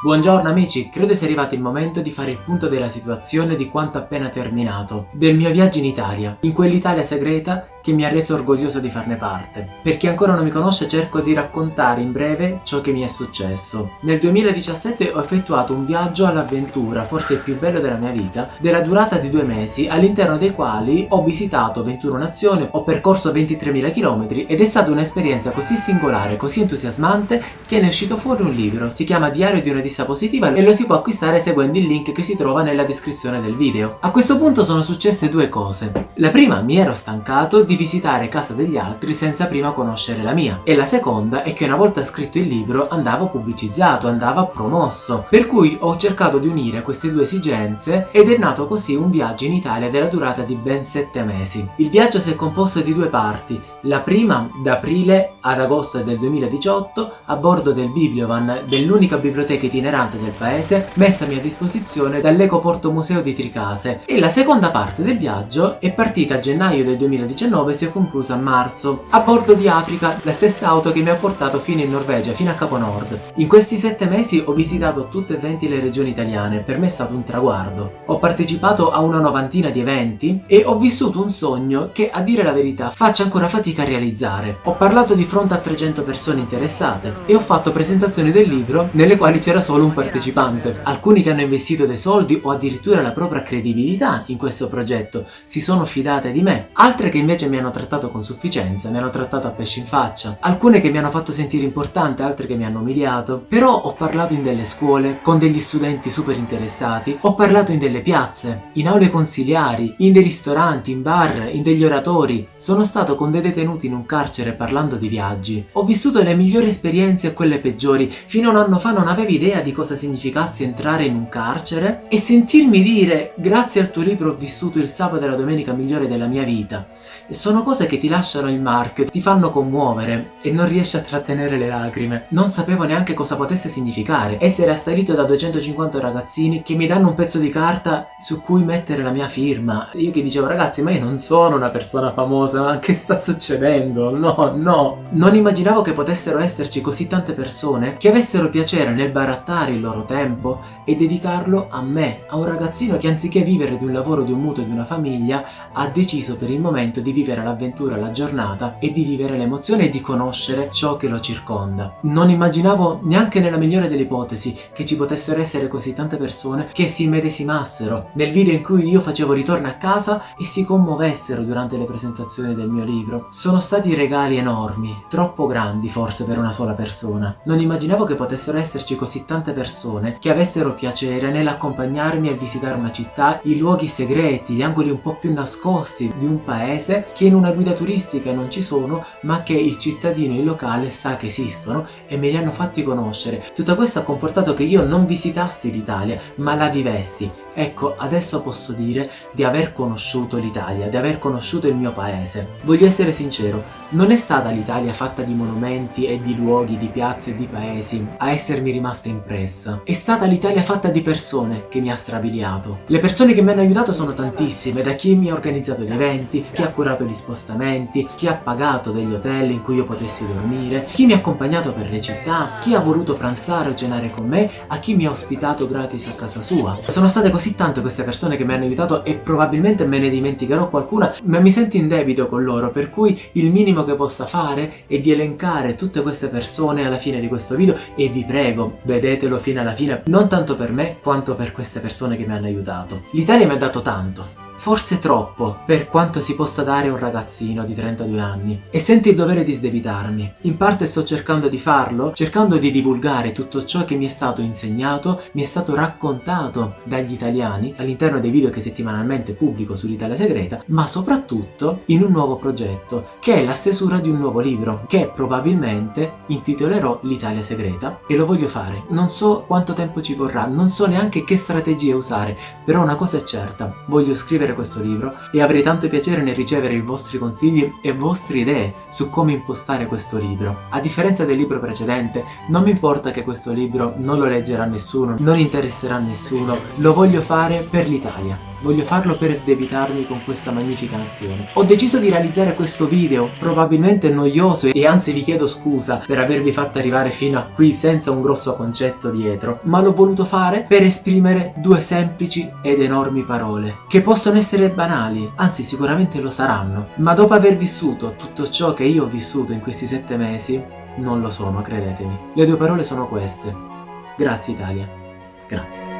Buongiorno amici, credo sia arrivato il momento di fare il punto della situazione di quanto appena terminato, del mio viaggio in Italia, in quell'Italia segreta che mi ha reso orgoglioso di farne parte. Per chi ancora non mi conosce cerco di raccontare in breve ciò che mi è successo. Nel 2017 ho effettuato un viaggio all'avventura, forse il più bello della mia vita, della durata di 2 mesi, all'interno dei quali ho visitato 21 nazioni, ho percorso 23.000 km ed è stata un'esperienza così singolare, così entusiasmante che ne è uscito fuori un libro. Si chiama Diario di una dispositiva e lo si può acquistare seguendo il link che si trova nella descrizione del video. A questo punto sono successe due cose. La prima, mi ero stancato di visitare casa degli altri senza prima conoscere la mia, e la seconda è che una volta scritto il libro andava pubblicizzato, andava promosso, per cui ho cercato di unire queste due esigenze ed è nato così un viaggio in Italia della durata di ben 7 mesi. Il viaggio si è composto di due parti, la prima da aprile ad agosto del 2018 a bordo del Bibliovan, dell'unica biblioteca itinerante del paese messa a mia disposizione dall'Ecoporto Museo di Tricase, e la seconda parte del viaggio è partita a gennaio del 2019 e si è conclusa a marzo a bordo di Africa, la stessa auto che mi ha portato fino in Norvegia, fino a Capo Nord. In questi 7 mesi ho visitato tutte e 20 le regioni italiane, per me è stato un traguardo. Ho partecipato a una novantina di eventi e ho vissuto un sogno che, a dire la verità, faccio ancora fatica a realizzare. Ho parlato di fronte a 300 persone interessate e ho fatto presentazioni del libro nelle quali c'era solo un partecipante. Alcuni che hanno investito dei soldi o addirittura la propria credibilità in questo progetto si sono fidate di me, altre che invece mi hanno trattato con sufficienza, mi hanno trattato a pesci in faccia, alcune che mi hanno fatto sentire importante, altre che mi hanno umiliato. Però ho parlato in delle scuole con degli studenti super interessati, ho parlato in delle piazze, in aule consiliari, in dei ristoranti, in bar, in degli oratori, sono stato con dei detenuti in un carcere parlando di viaggi. Ho vissuto le migliori esperienze e quelle peggiori. Fino a un anno fa non avevo idea di cosa significasse entrare in un carcere e sentirmi dire: grazie al tuo libro ho vissuto il sabato e la domenica migliore della mia vita. E sono cose che ti lasciano il marchio, ti fanno commuovere e non riesci a trattenere le lacrime. Non sapevo neanche cosa potesse significare essere assalito da 250 ragazzini che mi danno un pezzo di carta su cui mettere la mia firma. Io che dicevo: ragazzi, ma io non sono una persona famosa, ma che sta succedendo? No. Non immaginavo che potessero esserci così tante persone che avessero piacere nel barattare il loro tempo e dedicarlo a me, a un ragazzino che anziché vivere di un lavoro, di un mutuo e di una famiglia, ha deciso per il momento di vivere l'avventura, la giornata e di vivere l'emozione e di conoscere ciò che lo circonda. Non immaginavo neanche nella migliore delle ipotesi che ci potessero essere così tante persone che si immedesimassero nel video in cui io facevo ritorno a casa e si commuovessero durante le presentazioni del mio libro. Sono stati regali enormi, troppo grandi forse per una sola persona. Non immaginavo che potessero esserci così tante persone che avessero piacere nell'accompagnarmi a visitare una città, i luoghi segreti, gli angoli un po' più nascosti di un paese che in una guida turistica non ci sono, ma che il cittadino, il locale, sa che esistono e me li hanno fatti conoscere. Tutto questo ha comportato che io non visitassi l'Italia, ma la vivessi. Ecco, adesso posso dire di aver conosciuto l'Italia, di aver conosciuto il mio paese. Voglio essere sincero, non è stata l'Italia fatta di monumenti e di luoghi, di piazze e di paesi a essermi rimasta impressa. È stata l'Italia fatta di persone che mi ha strabiliato. Le persone che mi hanno aiutato sono tantissime, da chi mi ha organizzato gli eventi, chi ha curato gli spostamenti, chi ha pagato degli hotel in cui io potessi dormire, chi mi ha accompagnato per le città, chi ha voluto pranzare o cenare con me, a chi mi ha ospitato gratis a casa sua. Sono state così tante queste persone che mi hanno aiutato e probabilmente me ne dimenticherò qualcuna, ma mi sento in debito con loro, per cui il minimo che possa fare è di elencare tutte queste persone alla fine di questo video e vi prego, vedetelo fino alla fine, non tanto per me quanto per queste persone che mi hanno aiutato. L'Italia mi ha dato tanto, forse troppo per quanto si possa dare a un ragazzino di 32 anni, e sento il dovere di sdebitarmi. In parte sto cercando di farlo, cercando di divulgare tutto ciò che mi è stato insegnato, mi è stato raccontato dagli italiani all'interno dei video che settimanalmente pubblico sull'Italia Segreta, ma soprattutto in un nuovo progetto che è la stesura di un nuovo libro che probabilmente intitolerò L'Italia Segreta, e lo voglio fare. Non so quanto tempo ci vorrà, non so neanche che strategie usare, però una cosa è certa: voglio scrivere questo libro e avrei tanto piacere nel ricevere i vostri consigli e vostre idee su come impostare questo libro. A differenza del libro precedente, non mi importa che questo libro non lo leggerà nessuno, non interesserà nessuno, lo voglio fare per l'Italia. Voglio farlo per sdebitarmi con questa magnifica nazione. Ho deciso di realizzare questo video, probabilmente noioso, e anzi vi chiedo scusa per avervi fatto arrivare fino a qui senza un grosso concetto dietro, ma l'ho voluto fare per esprimere due semplici ed enormi parole, che possono essere banali, anzi sicuramente lo saranno, ma dopo aver vissuto tutto ciò che io ho vissuto in questi 7 mesi, non lo sono, credetemi. Le due parole sono queste: grazie Italia, grazie.